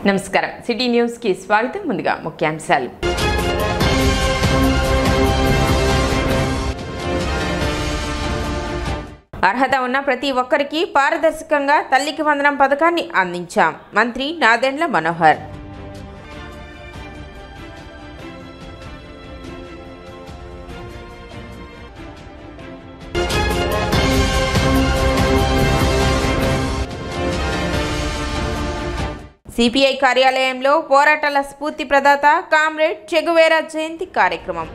నమస్కారం city news కి స్వాగతం. ముందుగా ముఖ్యాంశాలు. అర్హత ఉన్న ప్రతి ఒక్కరికి పారదర్శకంగా తల్లికి వందనం పథకాన్ని అందించాం. మంత్రి నాదెండ్ల మనోహర్. సిపిఐ కార్యాలయంలో పోరాటాల స్ఫూర్తి ప్రదాత కామ్రేడ్ చెగువేరా జయంతి కార్యక్రమం.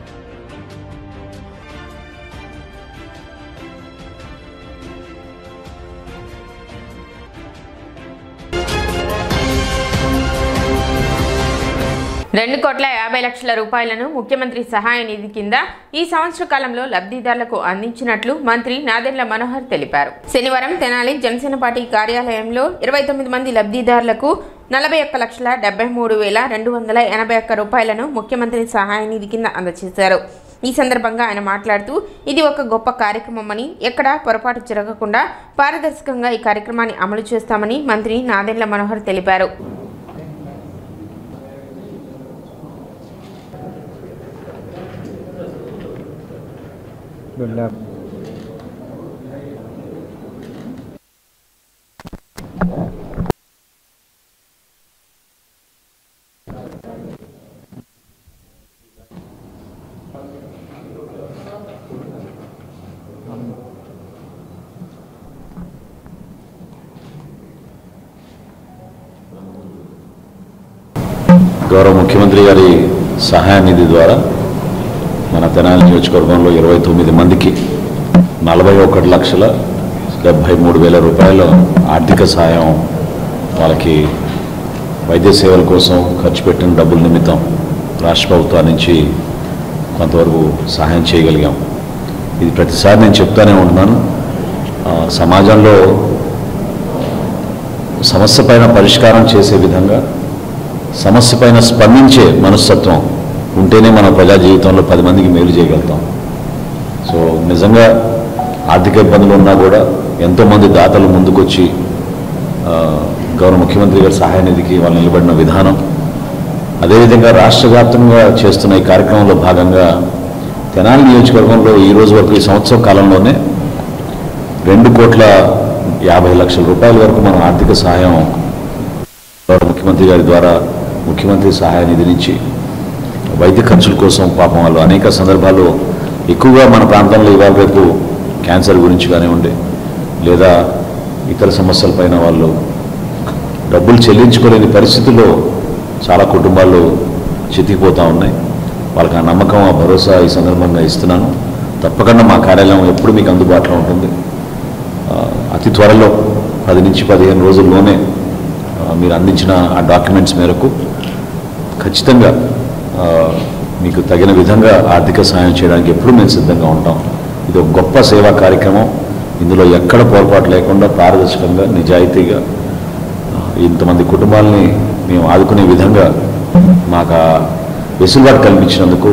₹2,50,00,000 ముఖ్యమంత్రి సహాయ నిధి కింద ఈ సంవత్సర కాలంలో లబ్ధిదారులకు అందించినట్లు మంత్రి నాదెండ్ల మనోహర్ తెలిపారు. శనివారం తెనాలి జనసేన పార్టీ కార్యాలయంలో 29 మంది లబ్ధిదారులకు ₹41,73,281 ముఖ్యమంత్రి సహాయ నిధి కింద అందజేశారు. ఈ సందర్భంగా ఆయన మాట్లాడుతూ ఇది ఒక గొప్ప కార్యక్రమమని, ఎక్కడా పొరపాటు జరగకుండా పారదర్శకంగా ఈ కార్యక్రమాన్ని అమలు చేస్తామని మంత్రి నాదెండ్ల మనోహర్ తెలిపారు. గౌరవ ముఖ్యమంత్రి గారి సహాయ నిధి ద్వారా మన తెనాలి నియోజకవర్గంలో 29 మందికి ₹41,73,000 ఆర్థిక సహాయం, వాళ్ళకి వైద్య సేవల కోసం ఖర్చు పెట్టిన డబ్బుల నిమిత్తం రాష్ట్ర ప్రభుత్వం నుంచి కొంతవరకు సహాయం చేయగలిగాం. ఇది ప్రతిసారి నేను చెప్తానే ఉంటున్నాను. సమాజంలో సమస్య పైన పరిష్కారం చేసే విధంగా, సమస్య పైన స్పందించే మనస్తత్వం ఉంటేనే మన ప్రజా జీవితంలో 10 మందికి మేలు చేయగలుగుతాం. సో నిజంగా ఆర్థిక ఇబ్బందులు ఉన్నా కూడా ఎంతోమంది దాతలు ముందుకొచ్చి గౌరవ ముఖ్యమంత్రి గారి సహాయ నిధికి వాళ్ళు నిలబడిన విధానం, అదేవిధంగా రాష్ట్ర వ్యాప్తంగా చేస్తున్న ఈ కార్యక్రమంలో భాగంగా తెనాలి నియోజకవర్గంలో ఈ రోజు వరకు ఈ సంవత్సరం కాలంలోనే ₹2,50,00,000 వరకు మనం ఆర్థిక సహాయం ముఖ్యమంత్రి గారి ద్వారా ముఖ్యమంత్రి సహాయ నిధి నుంచి వైద్య ఖర్చుల కోసం పాపం వాళ్ళు అనేక సందర్భాల్లో ఎక్కువగా మన ప్రాంతంలో ఇవాళ రేపు క్యాన్సర్ గురించి కానివ్వండి, లేదా ఇతర సమస్యలపైన వాళ్ళు డబ్బులు చెల్లించుకోలేని పరిస్థితుల్లో చాలా కుటుంబాలు చితికిపోతూ ఉన్నాయి. వాళ్ళకి ఆ నమ్మకం, ఆ భరోసా ఈ సందర్భంగా ఇస్తున్నాను. తప్పకుండా మా కార్యాలయం ఎప్పుడు మీకు అందుబాటులో ఉంటుంది. అతి త్వరలో 10 నుంచి 15 రోజుల్లోనే మీరు అందించిన ఆ డాక్యుమెంట్స్ మేరకు ఖచ్చితంగా మీకు తగిన విధంగా ఆర్థిక సహాయం చేయడానికి ఎప్పుడు మేము సిద్ధంగా ఉంటాం. ఇది ఒక గొప్ప సేవా కార్యక్రమం. ఇందులో ఎక్కడ పొరపాటు లేకుండా పారదర్శకంగా, నిజాయితీగా ఇంతమంది కుటుంబాలని మేము ఆదుకునే విధంగా మాకు వెసులుబాటు కల్పించినందుకు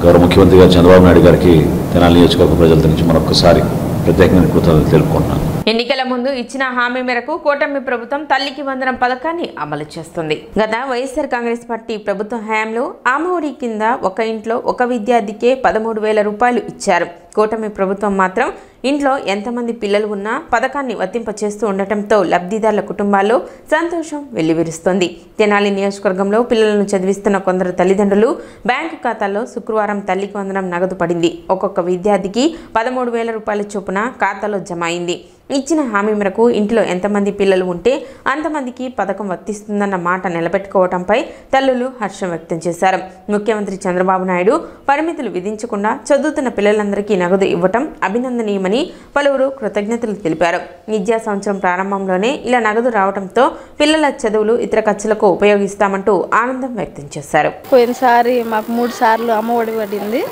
గౌరవ ముఖ్యమంత్రి గారు చంద్రబాబు నాయుడు గారికి తెనాలి నియోజకవర్గ ప్రజల నుంచి మరొకసారి ప్రత్యేకమైన కృతజ్ఞతలు తెలుపుకుంటున్నాను. ఎన్నికల ముందు ఇచ్చిన హామీ మేరకు కూటమి ప్రభుత్వం తల్లికి వందనం పథకాన్ని అమలు చేస్తుంది. గత వైఎస్ఆర్ కాంగ్రెస్ పార్టీ ప్రభుత్వ హయాంలో అమ్మఒడి కింద ఒక ఇంట్లో ఒక విద్యార్థికే ₹13,000 ఇచ్చారు. కూటమి ప్రభుత్వం మాత్రం ఇంట్లో ఎంతమంది పిల్లలు ఉన్నా పథకాన్ని వర్తింపచేస్తూ ఉండటంతో లబ్ధిదారుల కుటుంబాల్లో సంతోషం వెల్లివిరుస్తోంది. తెనాలి నియోజకవర్గంలో పిల్లలను చదివిస్తున్న కొందరు తల్లిదండ్రులు బ్యాంకు ఖాతాల్లో శుక్రవారం తల్లికి వందనం నగదు పడింది. ఒక్కొక్క విద్యార్థికి ₹13,000 చొప్పున ఖాతాలో జమ అయింది. ఇచ్చిన హామీ మేరకు ఇంట్లో ఎంతమంది పిల్లలు ఉంటే అంతమందికి పథకం వర్తిస్తుందన్న మాట నిలబెట్టుకోవడంపై తల్లులు హర్షం వ్యక్తం చేశారు. ముఖ్యమంత్రి చంద్రబాబు నాయుడు పరిమితులు విధించకుండా చదువుతున్న పిల్లలందరికీ నగదు ఇవ్వటం అభినందనీయమని పలువురు కృతజ్ఞతలు తెలిపారు. విద్యా సంవత్సరం ప్రారంభంలోనే ఇలా నగదు రావడంతో పిల్లల చదువులు, ఇతర ఖర్చులకు ఉపయోగిస్తామంటూ ఆనందం వ్యక్తం చేశారు. పోయినసారి మాకు 3 సార్లు అమ్మఒడి పడింది.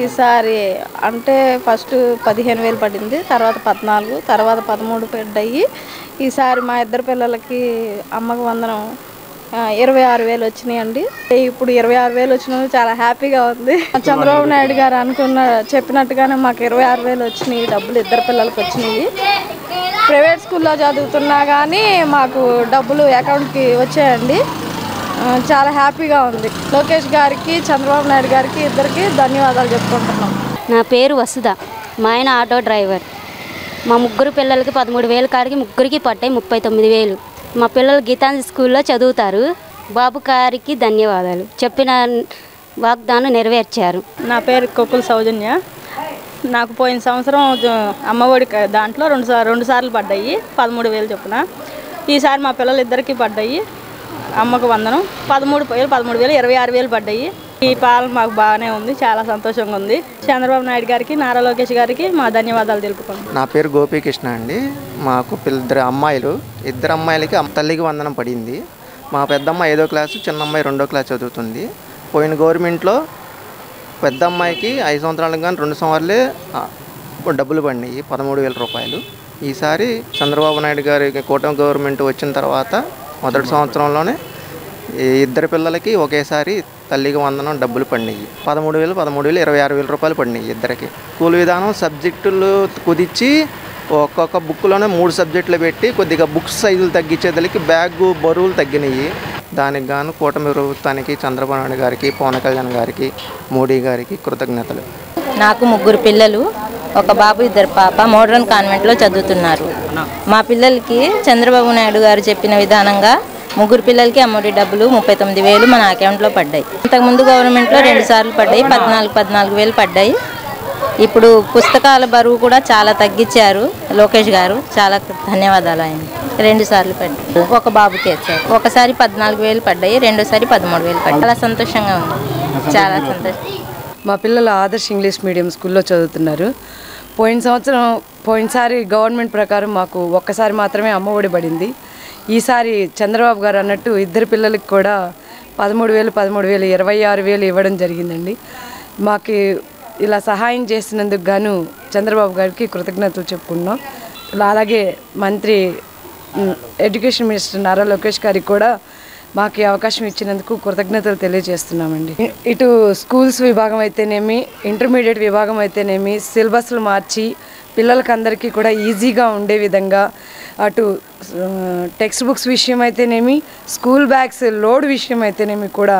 ఈసారి అంటే ఫస్ట్ 15,000 పడింది, తర్వాత 14, తర్వాత 13 పడ్డాయి. ఈసారి మా ఇద్దరు పిల్లలకి అమ్మకు వందనం 26,000 వచ్చినాయండి. ఇప్పుడు 26,000 వచ్చినందుకు చాలా హ్యాపీగా ఉంది. చంద్రబాబు నాయుడు గారు చెప్పినట్టుగానే మాకు 26,000 వచ్చినాయి. డబ్బులు ఇద్దరు పిల్లలకి వచ్చినాయి. ప్రైవేట్ స్కూల్లో చదువుతున్నా కానీ మాకు డబ్బులు అకౌంట్కి వచ్చాయండి. చాలా హ్యాపీగా ఉంది. లోకేష్ గారికి, చంద్రబాబు నాయుడు గారికి ఇద్దరికి ధన్యవాదాలు చెప్పుకుంటున్నాం. నా పేరు వసుధ. మా ఆయన ఆటో డ్రైవర్. మా ముగ్గురు పిల్లలకి 13,000 కాడికి ముగ్గురికి పడ్డాయి 39,000. మా పిల్లలు గీతాంజలి స్కూల్లో చదువుతారు. బాబు గారికి ధన్యవాదాలు. చెప్పిన వాగ్దానం నెరవేర్చారు. నా పేరు కొక్కుల సౌజన్య. నాకు పోయిన సంవత్సరం అమ్మఒడి దాంట్లో రెండు సార్లు పడ్డాయి 13,000 చొప్పున. ఈసారి మా పిల్లలిద్దరికీ పడ్డాయి. అమ్మకు వందనం 13,000, 26,000 పడ్డాయి. ఈ పాలన మాకు బాగానే ఉంది, చాలా సంతోషంగా ఉంది. చంద్రబాబు నాయుడు గారికి, నారా లోకేష్ గారికి మా ధన్యవాదాలు తెలుపుకుంటాం. నా పేరు గోపీకృష్ణ అండి. మాకు ఇద్దరు అమ్మాయిలకి తల్లికి వందనం పడింది. మా పెద్దమ్మ 5వ క్లాసు, చిన్న అమ్మాయి 2వ క్లాస్ చదువుతుంది. పోయిన గవర్నమెంట్లో పెద్ద అమ్మాయికి 5 సంవత్సరాలకు కానీ 2 సంవత్సరాలే డబ్బులు పడినాయి 13,000 రూపాయలు. ఈసారి చంద్రబాబు నాయుడు గారి కూటమి గవర్నమెంట్ వచ్చిన తర్వాత మొదటి సంవత్సరంలోనే ఇద్దరు పిల్లలకి ఒకేసారి తల్లికి వందనం డబ్బులు పడినాయి. 13,000, 26,000 రూపాయలు పడినాయి ఇద్దరికి. స్కూల్ విధానం సబ్జెక్టులు కుదిర్చి ఒక్కొక్క బుక్లోనే 3 సబ్జెక్టులు పెట్టి కొద్దిగా బుక్స్ సైజులు తగ్గించేదానికి బ్యాగు బరువులు తగ్గినాయి. దానికి గాను కూటమి ప్రభుత్వానికి, చంద్రబాబు నాయుడు గారికి, పవన్ కళ్యాణ్ గారికి, మోడీ గారికి కృతజ్ఞతలు. నాకు 3 పిల్లలు, ఒక బాబు 2 పాప మోడర్న్ కాన్వెంట్లో చదువుతున్నారు. మా పిల్లలకి చంద్రబాబు నాయుడు గారు చెప్పిన విధానంగా 3 పిల్లలకి అమ్మఒడి డబ్బులు 39,000 మన అకౌంట్లో పడ్డాయి. ఇంతకుముందు గవర్నమెంట్లో 2 సార్లు పడ్డాయి, 14,000 పడ్డాయి. ఇప్పుడు పుస్తకాల బరువు కూడా చాలా తగ్గించారు లోకేష్ గారు. చాలా ధన్యవాదాలు. ఆయన 2 సార్లు పడ్డాయి. ఒక బాబుకి వచ్చారు. ఒకసారి 14,000 పడ్డాయి, రెండోసారి 13,000 పడ్డాయి. చాలా సంతోషంగా ఉంది, చాలా సంతోషం. మా పిల్లలు ఆదర్శ్ ఇంగ్లీష్ మీడియం స్కూల్లో చదువుతున్నారు. పోయినసారి గవర్నమెంట్ ప్రకారం మాకు ఒక్కసారి మాత్రమే అమ్మఒడి పడింది. ఈసారి చంద్రబాబు గారు అన్నట్టు ఇద్దరు పిల్లలకి కూడా 13,000, 26,000 ఇవ్వడం జరిగిందండి. మాకు ఇలా సహాయం చేసినందుకు గాను చంద్రబాబు గారికి కృతజ్ఞతలు చెప్పుకున్నాం. అలాగే మంత్రి ఎడ్యుకేషన్ మినిస్టర్ నారా లోకేష్ గారికి కూడా మాకు ఈ అవకాశం ఇచ్చినందుకు కృతజ్ఞతలు తెలియజేస్తున్నామండి. ఇటు స్కూల్స్ విభాగం అయితేనేమి, ఇంటర్మీడియట్ విభాగం అయితేనేమి సిలబస్లు మార్చి పిల్లలకందరికీ కూడా ఈజీగా ఉండే విధంగా, అటు టెక్స్ట్ బుక్స్ విషయం అయితేనేమి, స్కూల్ బ్యాగ్స్ లోడ్ విషయం అయితేనేమి కూడా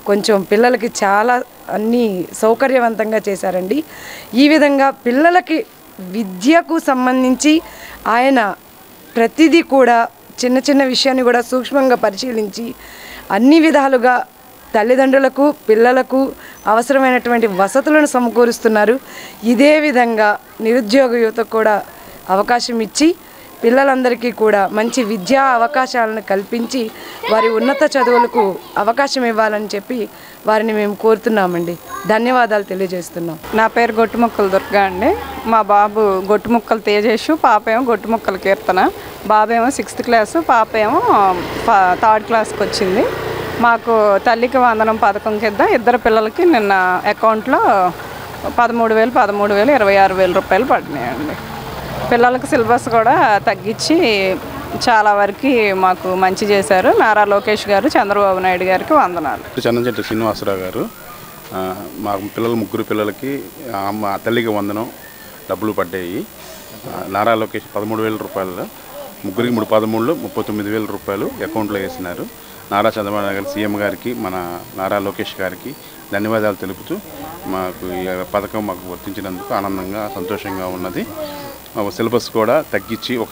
కొంచెం పిల్లలకి చాలా అన్నీ సౌకర్యవంతంగా చేశారండి. ఈ విధంగా పిల్లలకి విద్యకు సంబంధించి ఆయన ప్రతిదీ కూడా చిన్న చిన్న విషయాన్ని కూడా సూక్ష్మంగా పరిశీలించి అన్ని విధాలుగా తల్లిదండ్రులకు, పిల్లలకు అవసరమైనటువంటి వసతులను సమకూరుస్తున్నారు. ఇదే విధంగా నిరుద్యోగ యువతకు కూడా అవకాశం ఇచ్చి పిల్లలందరికీ కూడా మంచి విద్యా అవకాశాలను కల్పించి వారి ఉన్నత చదువులకు అవకాశం ఇవ్వాలని చెప్పి వారిని మేము కోరుతున్నామండి. ధన్యవాదాలు తెలియజేస్తున్నాం. నా పేరు గొట్టుముక్కల దుర్గా అండి. మా బాబు గొట్టుముక్కల తేజేషు, పాప ఏమో గొట్టుముక్కల కీర్తన. బాబు ఏమో 6th క్లాసు, పాప ఏమో 3rd క్లాస్కి వచ్చింది. మాకు తల్లికి వందనం పథకం కింద ఇద్దరు పిల్లలకి నిన్న అకౌంట్లో 13,000, 26,000 రూపాయలు పడినాయండి. పిల్లలకి సిలబస్ కూడా తగ్గించి చాలా వరకు మాకు మంచి చేశారు. నారా లోకేష్ గారు, చంద్రబాబు నాయుడు గారికి వందనాలు. చంద్రచెట్టు శ్రీనివాసరావు గారు. మా పిల్లలు 3 పిల్లలకి తల్లికి వందనం డబ్బులు పడ్డాయి. నారా లోకేష్ 13,000 రూపాయలు, ముగ్గురికి 3 13 39,000 రూపాయలు అకౌంట్లో వేసినారు. నారా చంద్రబాబు నాయుడు గారు, సీఎం గారికి, మన నారా లోకేష్ గారికి ధన్యవాదాలు తెలుపుతూ మాకు ఈ పథకం మాకు వర్తించినందుకు ఆనందంగా, సంతోషంగా ఉన్నది. సిలబస్ కూడా తగ్గించి ఒక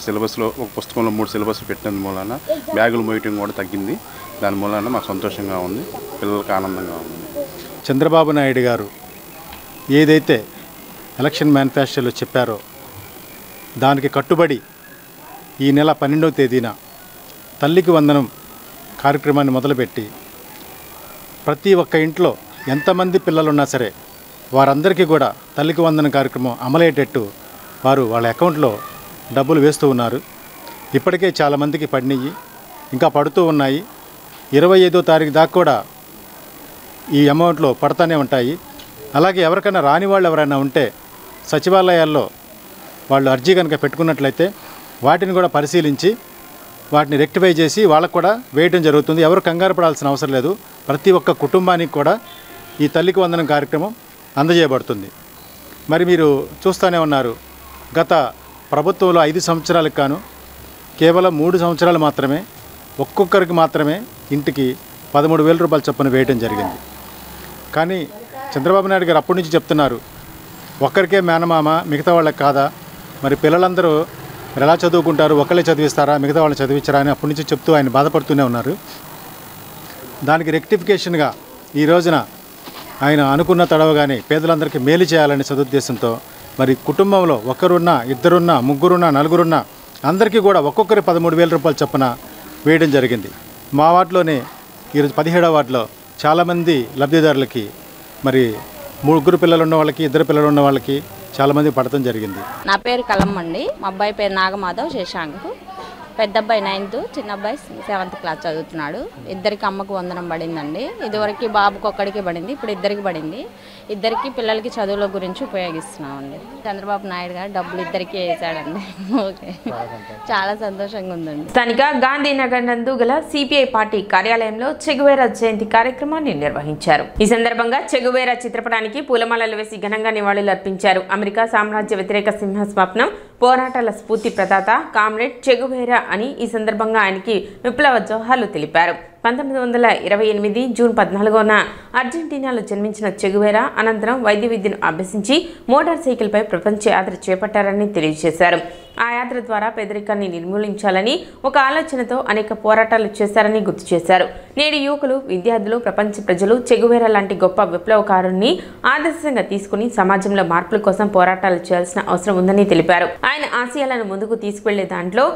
పుస్తకంలో 3 సిలబస్లు పెట్టినందు మూలన బ్యాగులు మోయటం కూడా తగ్గింది. దాని మూలన మాకు సంతోషంగా ఉంది, పిల్లలకి ఆనందంగా ఉంది. చంద్రబాబు నాయుడు గారు ఏదైతే ఎలక్షన్ మేనిఫెస్టోలో చెప్పారో దానికి కట్టుబడి ఈ నెల 12వ తేదీన తల్లికి వందనం కార్యక్రమాన్ని మొదలుపెట్టి ప్రతి ఒక్క ఇంట్లో ఎంతమంది పిల్లలున్నా సరే వారందరికీ కూడా తల్లికి వందనం కార్యక్రమం అమలయ్యేటట్టు వారు వాళ్ళ అకౌంట్లో డబ్బులు వేస్తూ ఉన్నారు. ఇప్పటికే చాలామందికి పడినాయి, ఇంకా పడుతూ ఉన్నాయి. 25వ తారీఖు దాకా కూడా ఈ అమౌంట్లో పడతానే ఉంటాయి. అలాగే ఎవరికైనా రాని వాళ్ళు ఎవరైనా ఉంటే సచివాలయాల్లో వాళ్ళు అర్జీ కనుక పెట్టుకున్నట్లయితే వాటిని కూడా పరిశీలించి వాటిని రెక్టిఫై చేసి వాళ్ళకు కూడా వేయటం జరుగుతుంది. ఎవరు కంగారు పడాల్సిన అవసరం లేదు. ప్రతి ఒక్క కుటుంబానికి కూడా ఈ తల్లికి వందనం కార్యక్రమం అందజేయబడుతుంది. మరి మీరు చూస్తూనే ఉన్నారు, గత ప్రభుత్వంలో 5 సంవత్సరాలకు గాను కేవలం 3 సంవత్సరాలు మాత్రమే ఒక్కొక్కరికి మాత్రమే ఇంటికి 13,000 రూపాయలు చొప్పున వేయడం జరిగింది. కానీ చంద్రబాబు నాయుడు గారు అప్పటి నుంచి చెప్తున్నారు, ఒక్కరికే మేనమామ మిగతా వాళ్ళకి కాదా, మరి పిల్లలందరూ మరి ఎలా చదువుకుంటారు, ఒకళ్ళే చదివిస్తారా, మిగతా వాళ్ళని చదివించరా అని అప్పటి నుంచి చెప్తూ ఆయన బాధపడుతూనే ఉన్నారు. దానికి రెక్టిఫికేషన్గా ఈ రోజున ఆయన అనుకున్న తడవగానే పేదలందరికీ మేలు చేయాలనే సదుద్దేశంతో మరి కుటుంబంలో ఒకరున్నా, ఇద్దరున్నా, ముగ్గురున్నా, నలుగురున్నా అందరికీ కూడా ఒక్కొక్కరి 13,000 రూపాయలు చొప్పున వేయడం జరిగింది. మా వార్డులోనే ఈరోజు 17వ వార్డులో చాలామంది లబ్ధిదారులకి మరి 3 పిల్లలు ఉన్న వాళ్ళకి, 2 పిల్లలు ఉన్న వాళ్ళకి చాలామంది పడటం జరిగింది. నా పేరు కలమ్మ అండి. మా అబ్బాయి పేరు నాగమాధవ్ శశాంక్. పెద్ద అబ్బాయి 9th, చిన్న అబ్బాయి 7th క్లాస్ చదువుతున్నాడు. ఇద్దరికి అమ్మకు వందనం పడిందండి. ఇదివరకు బాబుకి ఒక్కడికి పడింది, ఇప్పుడు ఇద్దరికి పడింది. ఇద్దరికి పిల్లలకి చదువుల గురించి ఉపయోగిస్తున్నామండి. చంద్రబాబు నాయుడు గారు డబ్బులు ఇద్దరికి వేసాడండి. ఓకే, చాలా సంతోషంగా ఉందండి. స్థానిక గాంధీనగర్ నందు గల సిపిఐ పార్టీ కార్యాలయంలో చెగువేరా జయంతి కార్యక్రమాన్ని నిర్వహించారు. ఈ సందర్భంగా చెగువేరా చిత్రపటానికి పూలమాలలు వేసి ఘనంగా నివాళులు అర్పించారు. అమెరికా సామ్రాజ్య వ్యతిరేక సింహ స్వప్నం పోరాటాల స్ఫూర్తి ప్రదాత కామ్రేడ్ చెగువేరా అని ఈ సందర్భంగా ఆయనకి విప్లవ జోహార్లు తెలిపారు. 1928 జూన్ 14న అర్జెంటీనాలో జన్మించిన చెగువేరా అనంతరం వైద్య విద్యను అభ్యసించి మోటార్ సైకిల్పై ప్రపంచ యాత్ర చేపట్టారని తెలియజేశారు. ఆ యాత్ర ద్వారా పేదరికాన్ని నిర్మూలించాలని ఒక ఆలోచనతో అనేక పోరాటాలు చేశారని గుర్తు చేశారు. నేడు యువకులు, విద్యార్థులు, ప్రపంచ ప్రజలు చెగువేరా లాంటి గొప్ప విప్లవకారుణ్ణి ఆదర్శంగా తీసుకుని సమాజంలో మార్పుల కోసం పోరాటాలు చేయాల్సిన అవసరం ఉందని తెలిపారు. ఆయన ఆశయాలను ముందుకు తీసుకువెళ్లే దాంట్లో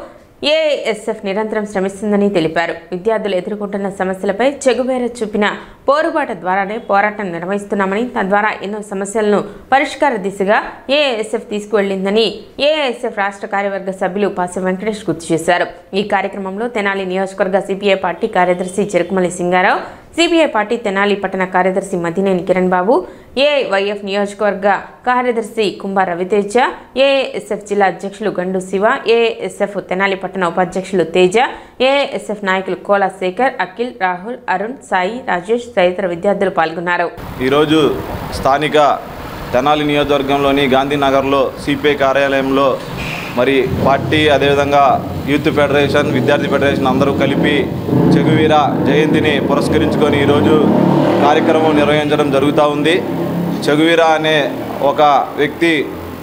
ఏఐఎస్ఎఫ్ నిరంతరం శ్రమిస్తుందని తెలిపారు. విద్యార్థులు ఎదుర్కొంటున్న సమస్యలపై చెగువేరా చూపిన పోరుబాట ద్వారానే పోరాటం నిర్వహిస్తున్నామని, తద్వారా ఎన్నో సమస్యలను పరిష్కార దిశగా ఏఐఎస్ఎఫ్ తీసుకువెళ్లిందని ఏఐఎస్ఎఫ్ రాష్ట్ర కార్యవర్గ సభ్యులు పాసె వెంకటేష్ గుర్తు చేశారు. ఈ కార్యక్రమంలో తెనాలి నియోజకవర్గ సిపిఐ పార్టీ కార్యదర్శి చెరుకుమల్లి సింగారావు, సిపిఐ పార్టీ తెనాలి పట్టణ కార్యదర్శి మద్దినేని కిరణ్ బాబు, ఏఐవైఎఫ్ నియోజకవర్గ కార్యదర్శి కుంభ రవితేజ, ఏఐఎస్ఎఫ్ జిల్లా అధ్యక్షులు గండు శివ, ఏఐఎస్ఎఫ్ తెనాలి పట్టణ ఉపాధ్యక్షులు తేజ, ఏఐఎస్ఎఫ్ నాయకులు కోలా శేఖర్, అఖిల్, రాహుల్, అరుణ్, సాయి, రాజేష్ తదితర విద్యార్థులు పాల్గొన్నారు. ఈరోజు స్థానిక తెనాలి నియోజకవర్గంలోని గాంధీనగర్లో సిపిఐ కార్యాలయంలో మరి పార్టీ, అదేవిధంగా యూత్ ఫెడరేషన్, విద్యార్థి ఫెడరేషన్ అందరూ కలిపి చెగువీరా జయంతిని పురస్కరించుకొని ఈరోజు కార్యక్రమం నిర్వహించడం జరుగుతూ ఉంది. చెగువీరా అనే ఒక వ్యక్తి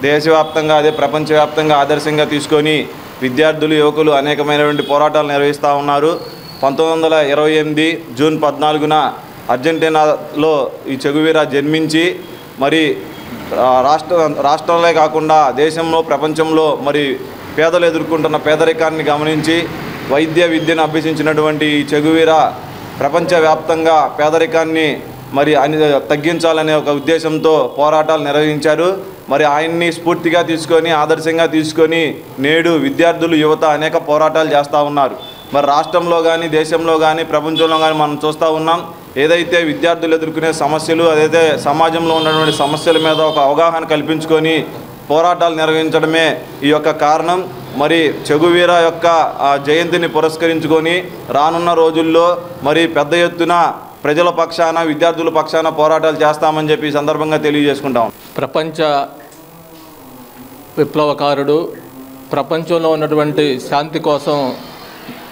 దేశవ్యాప్తంగా, అదే ప్రపంచవ్యాప్తంగా ఆదర్శంగా తీసుకొని విద్యార్థులు, యువకులు అనేకమైనటువంటి పోరాటాలు నిర్వహిస్తూ ఉన్నారు. 1928 జూన్ 14న అర్జెంటీనాలో ఈ చెగువీరా జన్మించి మరి రాష్ట్రాలే కాకుండా దేశంలో, ప్రపంచంలో మరి పేదలు ఎదుర్కొంటున్న పేదరికాన్ని గమనించి వైద్య విద్యను అభ్యసించినటువంటి ఈ చెగువీరా ప్రపంచవ్యాప్తంగా పేదరికాన్ని మరి తగ్గించాలనే ఒక ఉద్దేశంతో పోరాటాలు నిర్వహించారు. మరి ఆయన్ని స్ఫూర్తిగా తీసుకొని, ఆదర్శంగా తీసుకొని నేడు విద్యార్థులు, యువత అనేక పోరాటాలు చేస్తూ ఉన్నారు. మరి రాష్ట్రంలో కానీ, దేశంలో కానీ, ప్రపంచంలో కానీ మనం చూస్తూ ఉన్నాం. ఏదైతే విద్యార్థులు ఎదుర్కొనే సమస్యలు, అదైతే సమాజంలో ఉన్నటువంటి సమస్యల మీద ఒక అవగాహన కల్పించుకొని పోరాటాలు నిర్వహించడమే ఈ యొక్క కారణం. మరి చెగువీరా యొక్క జయంతిని పురస్కరించుకొని రానున్న రోజుల్లో మరి పెద్ద ఎత్తున ప్రజల పక్షాన, విద్యార్థుల పక్షాన పోరాటాలు చేస్తామని చెప్పి ఈ సందర్భంగా తెలియజేసుకుంటాం. ప్రపంచ విప్లవకారుడు, ప్రపంచంలో ఉన్నటువంటి శాంతి కోసం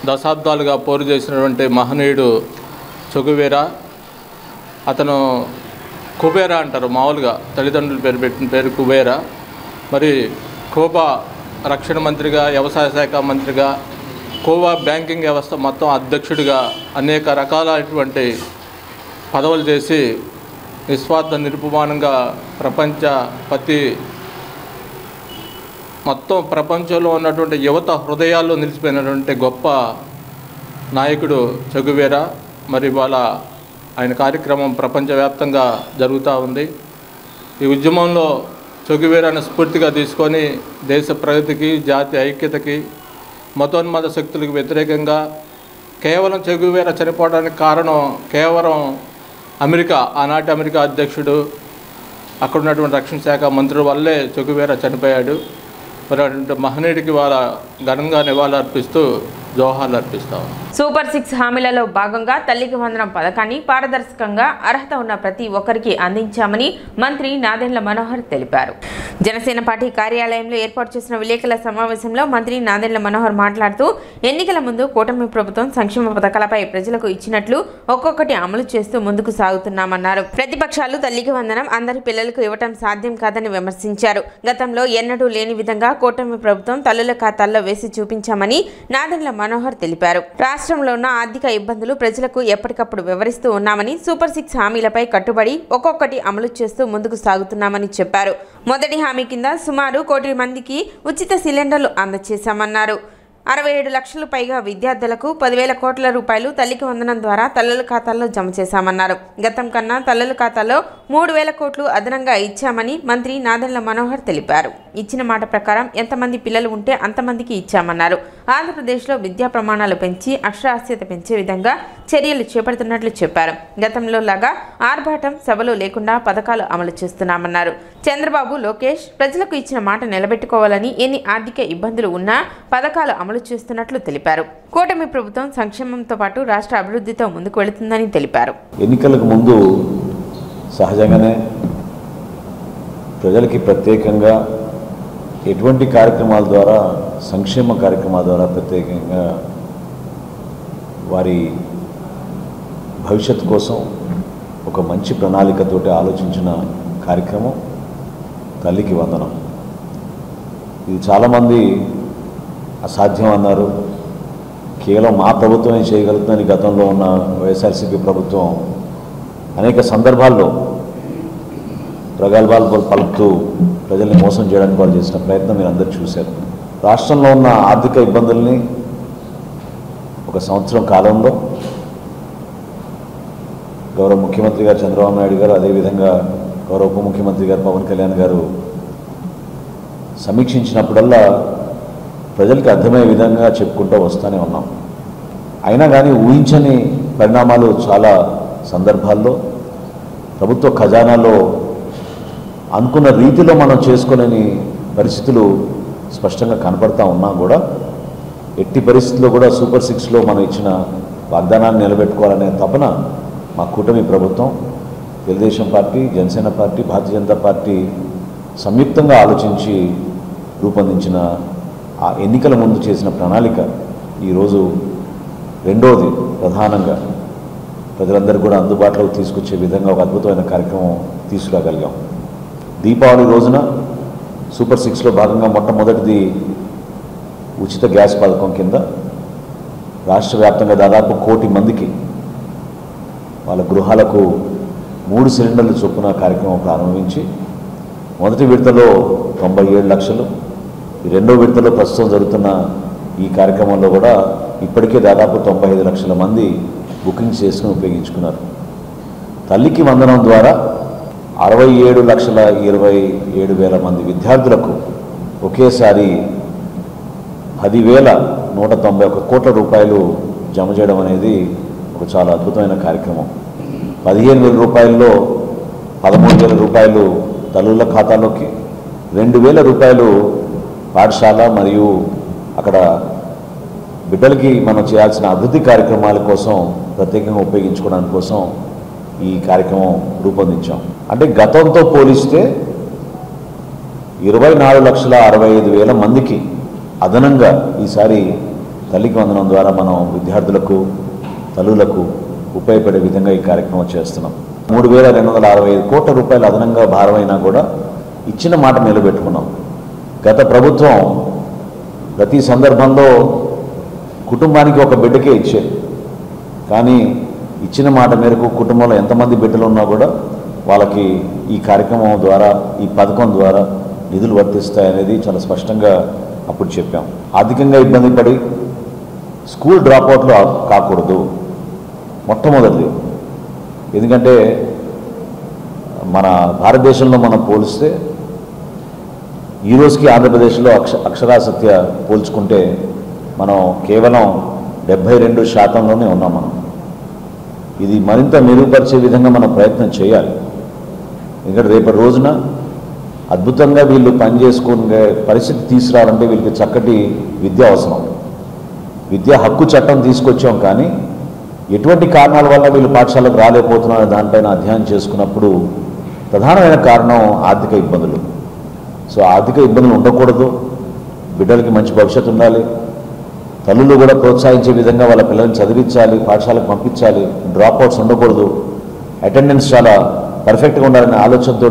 దశాబ్దాలుగా పోరు చేసినటువంటి మహనీయుడు చెగువీరా. అతను కుబేరా అంటారు మామూలుగా, తల్లిదండ్రుల పేరు పెట్టిన పేరు కుబేరా. మరి క్యూబా రక్షణ మంత్రిగా, వ్యవసాయ శాఖ మంత్రిగా, క్యూబా బ్యాంకింగ్ వ్యవస్థ మొత్తం అధ్యక్షుడిగా అనేక రకాలైనటువంటి పదవులు చేసి నిస్వార్థ నిరుపమానంగా మొత్తం ప్రపంచంలో ఉన్నటువంటి యువత హృదయాల్లో నిలిచిపోయినటువంటి గొప్ప నాయకుడు చెగువీరా. మరి ఇవాళ ఆయన కార్యక్రమం ప్రపంచవ్యాప్తంగా జరుగుతూ ఉంది. ఈ ఉద్యమంలో చెగువీరాను స్ఫూర్తిగా తీసుకొని దేశ ప్రగతికి, జాతి ఐక్యతకి, మతోన్మాద శక్తులకు వ్యతిరేకంగా కేవలం చెగువీరా చనిపోవడానికి కారణం కేవలం అమెరికా, ఆనాటి అమెరికా అధ్యక్షుడు, అక్కడ ఉన్నటువంటి రక్షణ శాఖ మంత్రుల వల్లే చెగువీరా చనిపోయాడు. మరి అటువంటి మహనీయుడికి వాళ్ళ ఘనంగా నివాళులు అర్పిస్తూ జోహార్లు అర్పిస్తాం. సూపర్ 6 హామీలలో భాగంగా తల్లికి వందనం పథకాన్ని పారదర్శకంగా అర్హత ఉన్న ప్రతి ఒక్కరికి అందించామని మంత్రి నాదెండ్ల మనోహర్ తెలిపారు. జనసేన పార్టీ కార్యాలయంలో ఏర్పాటు చేసిన విలేకరుల సమావేశంలో మంత్రి నాదెండ్ల మనోహర్ మాట్లాడుతూ ఎన్నికల ముందు కూటమి ప్రభుత్వం సంక్షేమ పథకాలపై ప్రజలకు ఇచ్చినట్లు ఒక్కొక్కటి అమలు చేస్తూ ముందుకు సాగుతున్నామన్నారు. ప్రతిపక్షాలు తల్లికి వందనం అందరి పిల్లలకు ఇవ్వటం సాధ్యం కాదని విమర్శించారు. గతంలో ఎన్నడూ లేని విధంగా కూటమి ప్రభుత్వం తల్లుల ఖాతాల్లో వేసి చూపించామని నాదెండ్ల మనోహర్ తెలిపారు. రాష్ట్రంలో ఉన్న ఆర్థిక ఇబ్బందులు ప్రజలకు ఎప్పటికప్పుడు వివరిస్తూ ఉన్నామని సూపర్ 6 హామీలపై కట్టుబడి ఒక్కొక్కటి అమలు చేస్తూ ముందుకు సాగుతున్నామని చెప్పారు. మొదటి హామీ కింద సుమారు 1 కోటి మందికి ఉచిత సిలిండర్లు అందజేశామన్నారు. 67 లక్షలు పైగా విద్యార్థులకు 10,000 కోట్ల రూపాయలు తల్లికి వందనం ద్వారా తల్లుల ఖాతాల్లో జమ చేశామన్నారు. గతం కన్నా తల్లుల ఖాతాలో 3,000 కోట్లు అదనంగా ఇచ్చామని మంత్రి నాదెండ్ల మనోహర్ తెలిపారు. ఇచ్చిన మాట ప్రకారం ఎంతమంది పిల్లలు ఉంటే అంతమందికి ఇచ్చామన్నారు. ఆంధ్రప్రదేశ్లో విద్యా ప్రమాణాలు పెంచి అక్షరాస్యత పెంచే విధంగా చర్యలు చేపడుతున్నట్లు చెప్పారు. గతంలో లాగా ఆర్భాటం సభలు లేకుండా పథకాలు అమలు చేస్తున్నామన్నారు. చంద్రబాబు, లోకేష్ ప్రజలకు ఇచ్చిన మాట నిలబెట్టుకోవాలని ఎన్ని ఆర్థిక ఇబ్బందులు ఉన్నా పథకాలు అమలు చేస్తున్నట్లు తెలిపారు. కూటమి ప్రభుత్వం సంక్షేమంతో పాటు రాష్ట్ర అభివృద్ధితో ముందుకు వెళుతుందని తెలిపారు. ఎన్నికలకు ముందు సహజంగానే ప్రజలకి ప్రత్యేకంగా ఎటువంటి కార్యక్రమాల ద్వారా సంక్షేమ కార్యక్రమాల ద్వారా ప్రత్యేకంగా వారి భవిష్యత్తు కోసం ఒక మంచి ప్రణాళికతోటి ఆలోచించిన కార్యక్రమం తల్లికి వందనం. ఇది చాలామంది అసాధ్యం అన్నారు. కేవలం మా ప్రభుత్వమే చేయగలుగుతుందని గతంలో ఉన్న వైఎస్ఆర్సీపీ ప్రభుత్వం అనేక సందర్భాల్లో ప్రగల్భాలు పలుకుతూ ప్రజల్ని మోసం చేయడానికి వాళ్ళు చేసిన ప్రయత్నం మీరు అందరూ చూశారు. రాష్ట్రంలో ఉన్న ఆర్థిక ఇబ్బందుల్ని 1 సంవత్సరం కాలంలో గౌరవ ముఖ్యమంత్రి గారు చంద్రబాబు నాయుడు గారు, అదేవిధంగా గౌరవ ఉప ముఖ్యమంత్రి గారు పవన్ కళ్యాణ్ గారు సమీక్షించినప్పుడల్లా ప్రజలకు అర్థమయ్యే విధంగా చెప్పుకుంటూ వస్తూనే ఉన్నాం. అయినా కానీ ఊహించని పరిణామాలు చాలా సందర్భాల్లో ప్రభుత్వ ఖజానాలో అనుకున్న రీతిలో మనం చేసుకోలేని పరిస్థితులు స్పష్టంగా కనపడతా ఉన్నా కూడా ఎట్టి పరిస్థితుల్లో కూడా సూపర్ 6లో మనం ఇచ్చిన వాగ్దానాన్ని నిలబెట్టుకోవాలనే తపన మా కూటమి ప్రభుత్వం, Telugu Desam party, Janasena party, Bharatiya Janata party సంయుక్తంగా ఆలోచించి రూపొందించిన ఆ ఎన్నికల ముందు చేసిన ప్రణాళిక ఈరోజు రెండోది ప్రధానంగా ప్రజలందరూ కూడా అందుబాటులోకి తీసుకొచ్చే విధంగా ఒక అద్భుతమైన కార్యక్రమం తీసుకురాగలిగాం. దీపావళి రోజున సూపర్ 6లో భాగంగా మొట్టమొదటిది ఉచిత గ్యాస్ పథకం కింద రాష్ట్ర వ్యాప్తంగా దాదాపు 1 కోటి మందికి వాళ్ళ గృహాలకు 3 సిలిండర్లు చొప్పున కార్యక్రమం ప్రారంభించి మొదటి విడతలో 97 లక్షలు, రెండో విడతలో ప్రస్తుతం జరుగుతున్న ఈ కార్యక్రమంలో కూడా ఇప్పటికే దాదాపు 95 లక్షల మంది బుకింగ్ చేసుకుని ఉపయోగించుకున్నారు. తల్లికి వందనం ద్వారా 67,27,000 మంది విద్యార్థులకు ఒకేసారి 10,191 కోట్ల రూపాయలు జమ చేయడం అనేది ఒక చాలా అద్భుతమైన కార్యక్రమం. 15,000 రూపాయల్లో 13,000 రూపాయలు తల్లుల ఖాతాలోకి, 2,000 రూపాయలు పాఠశాల మరియు అక్కడ బిడ్డలకి మనం చేయాల్సిన అభివృద్ధి కార్యక్రమాల కోసం ప్రత్యేకంగా ఉపయోగించుకోవడానికి కోసం ఈ కార్యక్రమం రూపొందించాం. అంటే గతంతో పోలిస్తే 24,65,000 మందికి అదనంగా ఈసారి తల్లికి వందనం ద్వారా మనం విద్యార్థులకు, తల్లులకు ఉపయోగపడే విధంగా ఈ కార్యక్రమం చేస్తున్నాం. 3,265 కోట్ల రూపాయలు అదనంగా భారమైనా కూడా ఇచ్చిన మాట నిలబెట్టుకున్నాం. గత ప్రభుత్వం ప్రతి సందర్భంలో కుటుంబానికి 1 బిడ్డకే ఇచ్చేది. కానీ ఇచ్చిన మాట మేరకు కుటుంబంలో ఎంతమంది బిడ్డలు ఉన్నా కూడా వాళ్ళకి ఈ కార్యక్రమం ద్వారా, ఈ పథకం ద్వారా నిధులు వర్తిస్తాయనేది చాలా స్పష్టంగా అప్పుడు చెప్పాం. ఆర్థికంగా ఇబ్బంది పడి స్కూల్ డ్రాప్అవుట్లు కాకూడదు మొట్టమొదటిది. ఎందుకంటే మన భారతదేశంలో మనం పోలిస్తే ఈ రోజుకి ఆంధ్రప్రదేశ్లో అక్షరాస్యత పోల్చుకుంటే మనం కేవలం 72% ఉన్నాం. మనం ఇది మరింత మెరుగుపరిచే విధంగా మనం ప్రయత్నం చేయాలి. ఎందుకంటే రేపటి రోజున అద్భుతంగా వీళ్ళు పనిచేసుకునే పరిస్థితి తీసుకురావాలంటే వీళ్ళకి చక్కటి విద్య అవసరం. విద్యా హక్కు చట్టం తీసుకొచ్చాం, కానీ ఎటువంటి కారణాల వల్ల వీళ్ళు పాఠశాలకు రాలేకపోతున్నారు దానిపైన అధ్యయనం చేసుకున్నప్పుడు ప్రధానమైన కారణం ఆర్థిక ఇబ్బందులు. సో ఆర్థిక ఇబ్బందులు ఉండకూడదు, బిడ్డలకి మంచి భవిష్యత్తు ఉండాలి, తల్లులు కూడా ప్రోత్సహించే విధంగా వాళ్ళ పిల్లల్ని చదివించాలి, పాఠశాలకు పంపించాలి, డ్రాప్అవుట్స్ ఉండకూడదు, అటెండెన్స్ చాలా పర్ఫెక్ట్గా ఉండాలనే ఆలోచనతో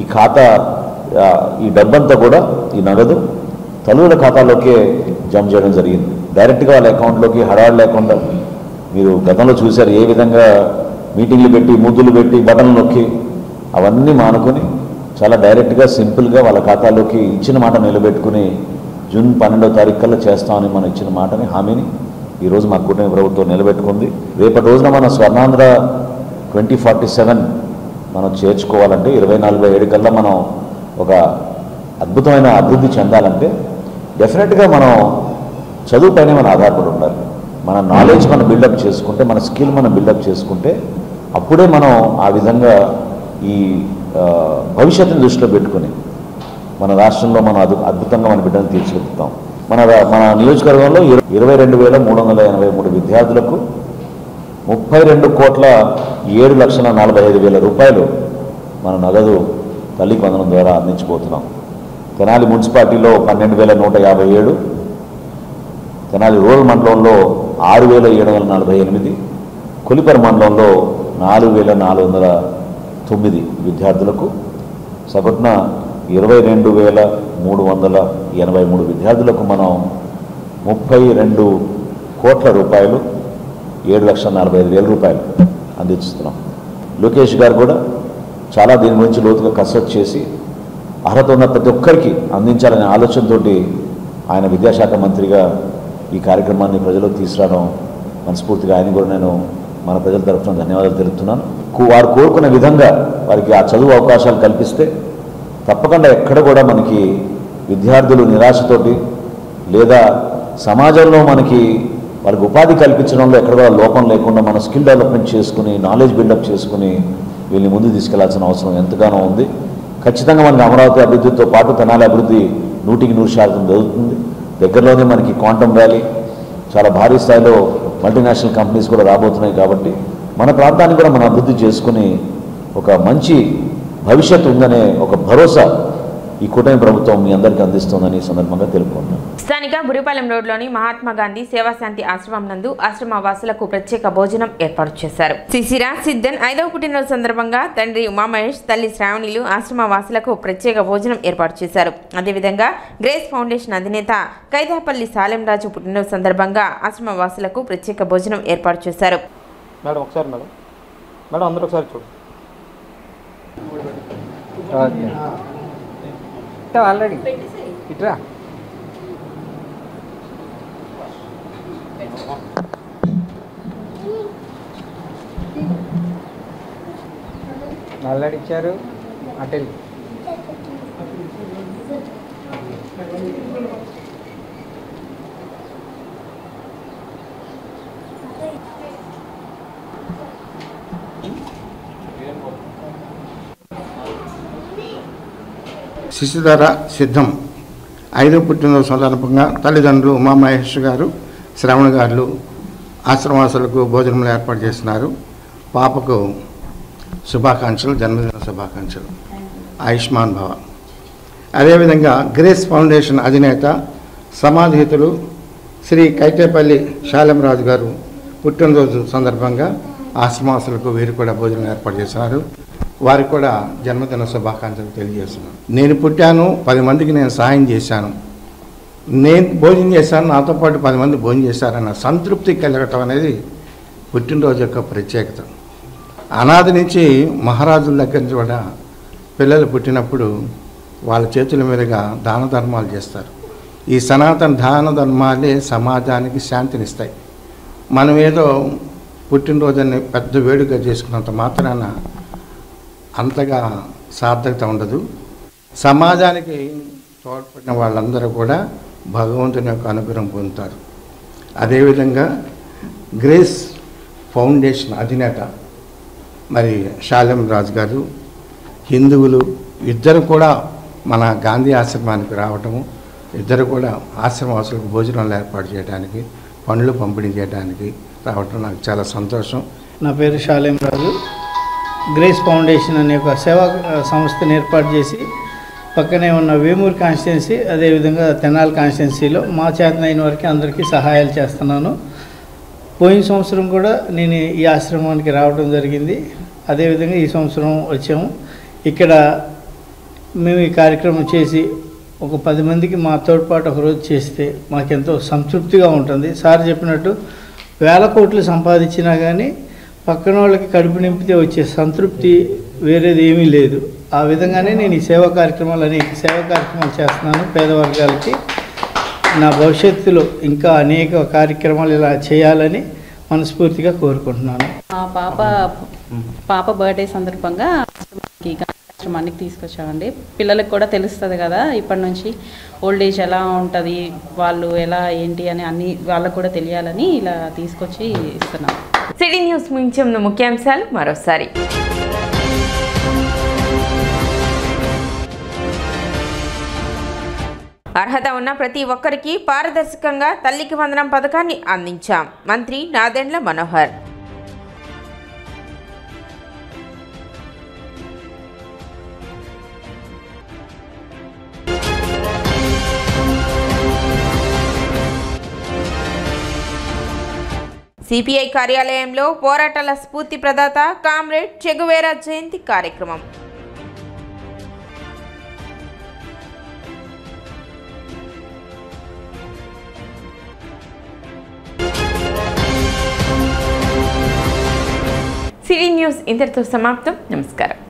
ఈ ఖాతా ఈ డబ్బంతా కూడా ఈ నగదు తల్లుల ఖాతాలోకే జమ చేయడం జరిగింది. డైరెక్ట్గా వాళ్ళ అకౌంట్లోకి హడాడు లేకుండా. మీరు గతంలో చూశారు ఏ విధంగా మీటింగ్లు పెట్టి ముద్దులు పెట్టి బటన్లు నొక్కి అవన్నీ మానుకొని చాలా డైరెక్ట్గా సింపుల్గా వాళ్ళ ఖాతాలోకి ఇచ్చిన మాట నిలబెట్టుకుని జూన్ 12వ తారీఖు కల్లా చేస్తామని మనం ఇచ్చిన మాటని హామీని ఈరోజు మా కూటమి ప్రభుత్వం నిలబెట్టుకుంది. రేపటి రోజున మన స్వర్ణాంధ్ర 2047 మనం చేర్చుకోవాలంటే 2047 కల్లా మనం ఒక అద్భుతమైన అభివృద్ధి చెందాలంటే డెఫినెట్గా మనం చదువుపైనే మనం ఆధారపడి ఉండాలి. మన నాలెడ్జ్ మనం బిల్డప్ చేసుకుంటే, మన స్కిల్ మనం బిల్డప్ చేసుకుంటే అప్పుడే మనం ఆ విధంగా ఈ భవిష్యత్తుని దృష్టిలో పెట్టుకుని మన రాష్ట్రంలో మనం అద్భుతంగా మన బిడ్డను తీర్చిదిద్దుతాం. మన నియోజకవర్గంలో 22,383 విద్యార్థులకు 32,7,45,000 రూపాయలు మన నగదు తల్లికి వందనం ద్వారా అందించబోతున్నాం. తెనాలి మున్సిపాలిటీలో 12,157, తెనాలి రూరల్ మండలంలో 6,748, కొలిపర మండలంలో 4,409 విద్యార్థులకు సగటున 22,383 విద్యార్థులకు మనం 32 కోట్ల రూపాయలు 7,45,000 రూపాయలు అందిస్తున్నాం. లోకేష్ గారు కూడా చాలా దీని గురించి లోతుగా కసరత్తు చేసి అర్హత ఉన్న ప్రతి ఒక్కరికి అందించాలనే ఆలోచనతో ఆయన విద్యాశాఖ మంత్రిగా ఈ కార్యక్రమాన్ని ప్రజలకు తీసుకురావడం మనస్ఫూర్తిగా ఆయన కూడా నేను మన ప్రజల తరఫున ధన్యవాదాలు తెలుపుతున్నాను. వారు కోరుకున్న విధంగా వారికి ఆ చదువు అవకాశాలు కల్పిస్తే తప్పకుండా ఎక్కడ కూడా మనకి విద్యార్థులు నిరాశతోటి లేదా సమాజంలో మనకి వారికి ఉపాధి కల్పించడంలో ఎక్కడ కూడా లోపం లేకుండా మన స్కిల్ డెవలప్మెంట్ చేసుకుని నాలెడ్జ్ బిల్డప్ చేసుకుని వీళ్ళని ముందు తీసుకెళ్లాల్సిన అవసరం ఎంతగానో ఉంది. ఖచ్చితంగా మనకి అమరావతి అభివృద్ధితో పాటు తెనాలి అభివృద్ధి 100% జరుగుతుంది. దగ్గరలోనే మనకి క్వాంటమ్ వ్యాలీ చాలా భారీ స్థాయిలో మల్టీనేషనల్ కంపెనీస్ కూడా రాబోతున్నాయి. కాబట్టి మన ప్రాంతాన్ని కూడా మనం అభివృద్ధి చేసుకుని ఒక మంచి భవిష్యత్తు ఉందనే ఒక భరోసా ఈ కూటమి ప్రభుత్వం మీ అందరికీ అందిస్తుందని సందర్భంగా తెలుపుకుంటున్నాను. స్థానిక బురిపాలెం రోడ్లోని మహాత్మా గాంధీ సేవాశాంతి ఆశ్రమం నందు ఆశ్రమ వాసులకు ప్రత్యేక భోజనం ఏర్పాటు చేశారు. శిశిర సిద్ధన్ 5వ పుట్టినరోజు సందర్భంగా తండ్రి ఉమామహేష్, తల్లి శ్రావణిలు ఆశ్రమ వాసులకు ప్రత్యేక భోజనం ఏర్పాటు చేశారు. అదేవిధంగా గ్రేస్ ఫౌండేషన్ అధినేత కైదాపల్లి సాలెంరాజు పుట్టినరోజు సందర్భంగా ఆశ్రమ వాసులకు ప్రత్యేక భోజనం ఏర్పాటు చేశారు. మేడం ఒకసారి మేడం అందరూ ఒకసారి చూడండి. ఆల్రెడీ ఇట్రా ఆల్రెడీ ఇచ్చారు అటెల్ శిశుధర సిద్ధం 5వ పుట్టినరోజు సందర్భంగా తల్లిదండ్రులు ఉమామహేష్ గారు, శ్రవణ గారు ఆశ్రమవాసులకు భోజనములు ఏర్పాటు చేస్తున్నారు. పాపకు శుభాకాంక్షలు, జన్మదిన శుభాకాంక్షలు, ఆయుష్మాన్ భవ. అదేవిధంగా గ్రేస్ ఫౌండేషన్ అధినేత సమాధితులు శ్రీ కైతేపల్లి శాలెంరాజు గారు పుట్టినరోజు సందర్భంగా ఆశ్రమవాసులకు వీరు కూడా భోజనం ఏర్పాటు చేస్తున్నారు. వారికి కూడా జన్మదిన శుభాకాంక్షలు తెలియజేస్తున్నాను. నేను పుట్టాను, 10 మందికి నేను సహాయం చేశాను, నేను భోజనం చేశాను, నాతో పాటు 10 మంది భోజనం చేశారన్న సంతృప్తి కలగటం అనేది పుట్టినరోజు యొక్క ప్రత్యేకత. అనాది నుంచి మహారాజుల దగ్గర నుంచి కూడా పిల్లలు పుట్టినప్పుడు వాళ్ళ చేతుల మీదుగా దాన ధర్మాలు చేస్తారు. ఈ సనాతన దాన ధర్మాలే సమాజానికి శాంతినిస్తాయి. మనం ఏదో పుట్టినరోజుని పెద్ద వేడుక చేసుకున్నంత మాత్రాన అంతగా సార్థకత ఉండదు. సమాజానికి తోడ్పడిన వాళ్ళందరూ కూడా భగవంతుని యొక్క అనుగ్రహం పొందుతారు. అదేవిధంగా గ్రేస్ ఫౌండేషన్ అధినేత మరి శాలెంరాజు గారు, హిందువులు ఇద్దరు కూడా మన గాంధీ ఆశ్రమానికి రావటము ఇద్దరు కూడా ఆశ్రమవాసులకు భోజనాలు ఏర్పాటు చేయడానికి, పనులు పంపిణీ చేయడానికి రావటం నాకు చాలా సంతోషం. నా పేరు షాలేం రాజు. గ్రేస్ ఫౌండేషన్ అనే ఒక సేవా సంస్థను ఏర్పాటు చేసి పక్కనే ఉన్న వేమూరు కాన్స్టిట్యున్సీ, అదేవిధంగా తెనాలి కాన్స్టిట్యున్సీలో మా చేతనైన వరకు అందరికీ సహాయాలు చేస్తున్నాను. పోయిన సంవత్సరం కూడా నేను ఈ ఆశ్రమానికి రావడం జరిగింది. అదేవిధంగా ఈ సంవత్సరం వచ్చాము. ఇక్కడ మేము ఈ కార్యక్రమం చేసి ఒక 10 మందికి మా తోడ్పాటు ఒకరోజు చేస్తే మాకెంతో సంతృప్తిగా ఉంటుంది. సార్ చెప్పినట్టు వేల కోట్లు సంపాదించినా కానీ పక్కన వాళ్ళకి కడుపు నింపితే వచ్చే సంతృప్తి వేరేది ఏమీ లేదు. ఆ విధంగానే నేను ఈ సేవా కార్యక్రమాలు చేస్తున్నాను పేదవర్గాలకి. నా భవిష్యత్తులో ఇంకా అనేక కార్యక్రమాలు ఇలా చేయాలని మనస్ఫూర్తిగా కోరుకుంటున్నాను. మా పాప బర్త్డే సందర్భంగా ఆశ్రమానికి తీసుకొచ్చామండి. పిల్లలకు కూడా తెలుస్తుంది కదా ఇప్పటి నుంచి ఓల్డ్ ఏజ్ ఎలా ఉంటుంది, వాళ్ళు ఎలా ఏంటి అని అన్ని వాళ్ళకు కూడా తెలియాలని ఇలా తీసుకొచ్చి ఇస్తున్నాం. సిటీ న్యూస్ ముంచెం ముఖ్యాంశాలు మరోసారి. అర్హత ఉన్న ప్రతి ఒక్కరికి పారదర్శకంగా తల్లికి వందనం పథకాన్ని అందించాం. మంత్రి నాదెండ్ల మనోహర్. సిపిఐ కార్యాలయంలో పోరాటాల స్ఫూర్తి ప్రదాత కామ్రేడ్ చెగువేరా జయంతి కార్యక్రమం. సిటీ న్యూస్ ఇంతటితో సమాప్తం. నమస్కారం.